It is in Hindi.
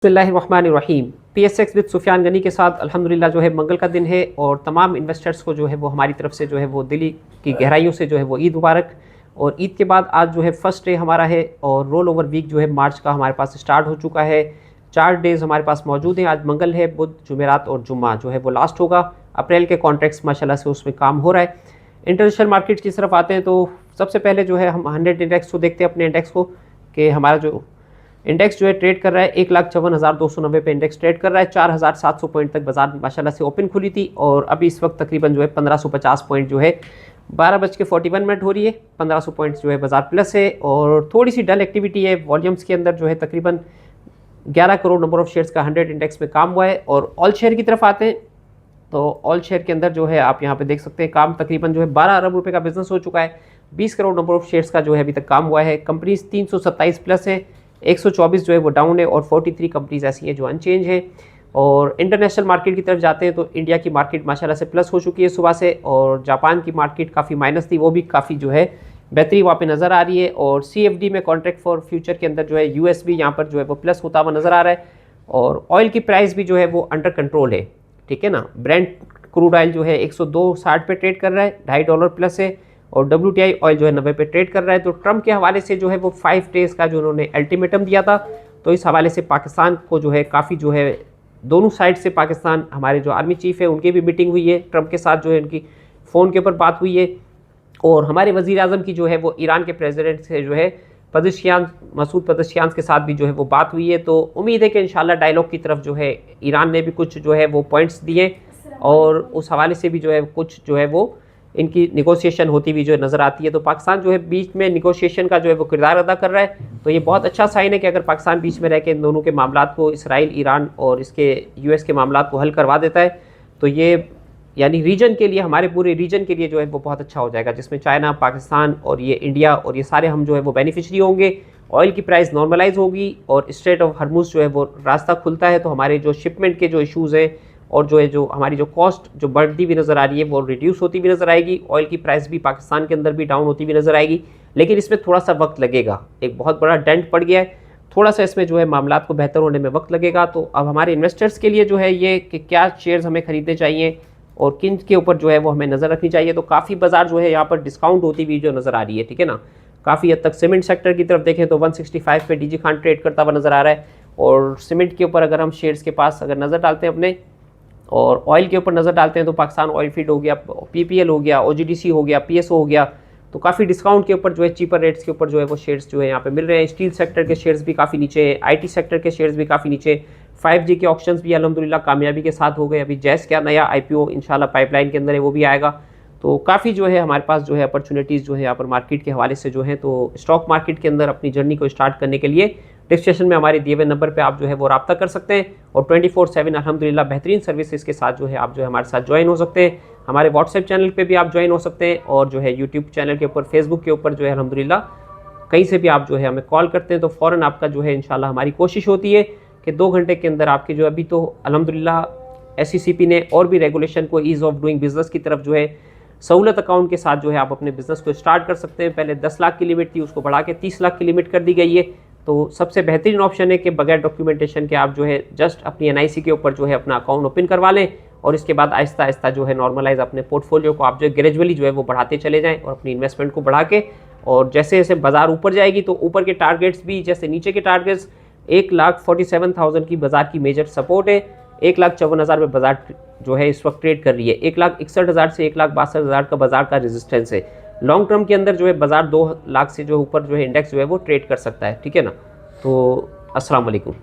बिस्मिल्लाहिर्रहमानिर्रहीम। PSX विद सुफियान गनी के साथ अल्हम्दुलिल्लाह जो है मंगल का दिन है और तमाम इन्वेस्टर्स को जो है वो हमारी तरफ से जो है वो दिली की गहराइयों से जो है वो ईद मुबारक। और ईद के बाद आज जो है फर्स्ट डे हमारा है और रोल ओवर वीक जो है मार्च का हमारे पास स्टार्ट हो चुका है। 4 डेज़ हमारे पास मौजूद हैं। आज मंगल है, बुध, जुमेरात और जुम्मा जो है वो लास्ट होगा। अप्रैल के कॉन्ट्रैक्ट्स माशाल्लाह से उसमें काम हो रहा है। इंटरनेशनल मार्केट की तरफ आते हैं तो सबसे पहले जो है हम 100 इंडेक्स को देखते हैं, अपने इंडेक्स को, कि हमारा जो इंडेक्स जो है ट्रेड कर रहा है 1,54,290 पे इंडेक्स ट्रेड कर रहा है। 4,700 पॉइंट तक बाजार माशाल्लाह से ओपन खुली थी और अभी इस वक्त तकरीबन जो है 1,550 पॉइंट जो है 12:41 हो रही है। 1,500 पॉइंट जो है बाजार प्लस है और थोड़ी सी डल एक्टिविटी है वॉल्यूम्स के अंदर। जो है तकरीबन 11 करोड़ नंबर ऑफ शेयर्स का 100 इंडेक्स में काम हुआ है। और ऑल शेयर की तरफ आते हैं तो ऑल शेयर के अंदर जो है आप यहाँ पे देख सकते हैं काम तकरीबन जो है 12 अरब रुपए का बिजनेस हो चुका है। 20 करोड़ नंबर ऑफ शेयर्स का जो है अभी तक काम हुआ है। कंपनीज 327 प्लस है, 124 जो है वो डाउन है और 43 कंपनीज ऐसी हैं जो अनचेंज है। और इंटरनेशनल मार्केट की तरफ जाते हैं तो इंडिया की मार्केट माशाल्लाह से प्लस हो चुकी है सुबह से, और जापान की मार्केट काफ़ी माइनस थी, वो भी काफ़ी जो है बेहतरी वहाँ पे नज़र आ रही है। और CFD में कॉन्ट्रैक्ट फॉर फ्यूचर के अंदर जो है US भी यहाँ पर जो है वो प्लस होता हुआ नज़र आ रहा है। और ऑयल की प्राइस भी जो है वो अंडर कंट्रोल है, ठीक है ना। ब्रेंट क्रूड ऑयल जो है 102.60 पे ट्रेड कर रहा है, $2.5 प्लस है। और WTI ऑयल जो है 90 पे ट्रेड कर रहा है। तो ट्रम्प के हवाले से जो है वो 5 डेज़ का जो उन्होंने अल्टीमेटम दिया था, तो इस हवाले से पाकिस्तान को जो है काफ़ी जो है दोनों साइड से पाकिस्तान, हमारे जो आर्मी चीफ़ है उनकी भी मीटिंग हुई है, ट्रम्प के साथ जो है उनकी फ़ोन के ऊपर बात हुई है। और हमारे वज़ीर आज़म की जो है वो ईरान के प्रेसिडेंट से जो है मसूद पज़ेश्कियान के साथ भी जो है वो बात हुई है। तो उम्मीद है कि इंशाल्लाह डायलॉग की तरफ जो है ईरान ने भी कुछ जो है वो पॉइंट्स दिए और उस हवाले से भी जो है कुछ जो है वो इनकी निगोशिएशन होती हुई जो नज़र आती है। तो पाकिस्तान जो है बीच में निगोशिएशन का जो है वो किरदार अदा कर रहा है। तो ये बहुत अच्छा साइन है कि अगर पाकिस्तान बीच में रह के इन दोनों के मामलात को, इसराइल, ईरान और इसके US के मामलात को हल करवा देता है, तो ये यानी रीजन के लिए, हमारे पूरे रीजन के लिए जो है वो बहुत अच्छा हो जाएगा, जिसमें चाइना, पाकिस्तान और ये इंडिया और ये सारे हम जो है वो बेनिफिशरी होंगे। ऑयल की प्राइस नॉर्मलाइज होगी और स्ट्रेट ऑफ हरमुज जो है वो रास्ता खुलता है, तो हमारे जो शिपमेंट के जो इशूज़ हैं और जो है जो हमारी जो कॉस्ट जो बढ़ती हुई नज़र आ रही है वो रिड्यूस होती हुई नज़र आएगी। ऑयल की प्राइस भी पाकिस्तान के अंदर भी डाउन होती हुई नज़र आएगी, लेकिन इसमें थोड़ा सा वक्त लगेगा। एक बहुत बड़ा डेंट पड़ गया है, थोड़ा सा इसमें जो है मामलात को बेहतर होने में वक्त लगेगा। तो अब हमारे इन्वेस्टर्स के लिए जो है ये कि क्या शेयर्स हमें खरीदने चाहिए और किन के ऊपर जो है वो हमें नज़र रखनी चाहिए। तो काफ़ी बाजार जो है यहाँ पर डिस्काउंट होती हुई जो नज़र आ रही है, ठीक है ना। काफ़ी हद तक सीमेंट सेक्टर की तरफ देखें तो 165 पे DG खान ट्रेड करता हुआ नज़र आ रहा है। और सीमेंट के ऊपर अगर हम शेयर्स के पास अगर नज़र डालते हैं अपने, और ऑयल के ऊपर नज़र डालते हैं तो पाकिस्तान ऑयल फीड हो गया, PPL हो गया, OGDC हो गया, PSO हो गया, तो काफ़ी डिस्काउंट के ऊपर जो है चीपर रेट्स के ऊपर जो है वो शेयर्स जो है यहाँ पे मिल रहे हैं। स्टील सेक्टर के शेयर्स भी काफ़ी नीचे है, IT सेक्टर के शेयर्स भी काफ़ी नीचे। 5G के ऑप्शंस भी अल्हम्दुलिल्लाह कामयाबी के साथ हो गए। अभी जैस का नया IPO इंशाल्लाह पाइपलाइन के अंदर है, वो भी आएगा। तो काफ़ी जो है हमारे पास जो है अपॉर्चुनिटीज़ जो है यहाँ पर मार्केट के हवाले से जो है, तो स्टॉक मार्केट के अंदर अपनी जर्नी को स्टार्ट करने के लिए डिस्क्रिप्शन में हमारे दिए हुए नंबर पे आप जो है वो रब्ता कर सकते हैं। और 24/7 अल्हम्दुलिल्लाह बेहतरीन सर्विसेज के साथ जो है आप जो है हमारे साथ ज्वाइन हो सकते हैं। हमारे व्हाट्सएप चैनल पे भी आप ज्वाइन हो सकते हैं और जो है यूट्यूब चैनल के ऊपर, फेसबुक के ऊपर जो है अल्हम्दुलिल्लाह कहीं से भी आप जो है हमें कॉल करते हैं तो फ़ौरन आपका जो है इंशाल्लाह हमारी कोशिश होती है कि 2 घंटे के अंदर आपकी जो अभी तो अल्हम्दुलिल्लाह SECP ने और भी रेगुलेशन को ईज़ ऑफ डूइंग बिज़नेस की तरफ जो है सहूलत अकाउंट के साथ जो है आप अपने बिज़नेस को स्टार्ट कर सकते हैं। पहले 10 लाख की लिमिट थी, उसको बढ़ा के 30 लाख की लिमिट कर दी गई है। तो सबसे बेहतरीन ऑप्शन है कि बगैर डॉक्यूमेंटेशन के आप जो है जस्ट अपनी NIC के ऊपर जो है अपना अकाउंट ओपन करवा लें और इसके बाद आहिस्ता आहिस्ता जो है नॉर्मलाइज अपने पोर्टफोलियो को आप जो है ग्रेजुअली जो है वो बढ़ाते चले जाएँ और अपनी इन्वेस्टमेंट को बढ़ा के, और जैसे जैसे बाजार ऊपर जाएगी तो ऊपर के टारगेट्स भी जैसे नीचे के टारगेट्स 1,47,000 की बाजार की मेजर सपोर्ट है। 1,54,000 में बाजार जो है इस वक्त ट्रेड कर रही है। 1,61,000 से 1,62,000 का बाजार का रेजिस्टेंस है। लॉन्ग टर्म के अंदर जो है बाजार 2 लाख से जो ऊपर जो है इंडेक्स जो है वो ट्रेड कर सकता है, ठीक है ना। तो अस्सलाम वालेकुम।